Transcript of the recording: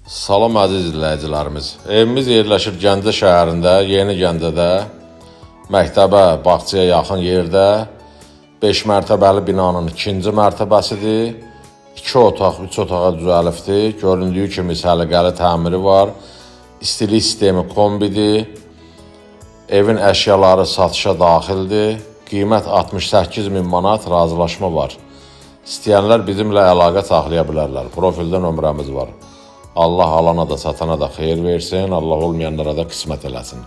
Salam əziz izləyicilərimiz. Evimiz yerləşir Gəncə şəhərində, Yeni Gəncədə, məktəbə, bağçaya yaxın yerdə 5 mərtəbəli binanın 2-ci mərtəbəsidir. 2 otaq, 3 otağa düzəlibdir. Göründüyü kimi səliqəli təmiri var. İstilik sistemi kombidir. Evin əşyaları satışa daxildir. Qiymət 68.000 manat, razılaşma var. İstəyənlər bizimlə əlaqə saxlaya bilərlər. Profildə nömrəmiz var. Allah alana da satana da xeyir versin, Allah olmayanlara da qismət eləsin.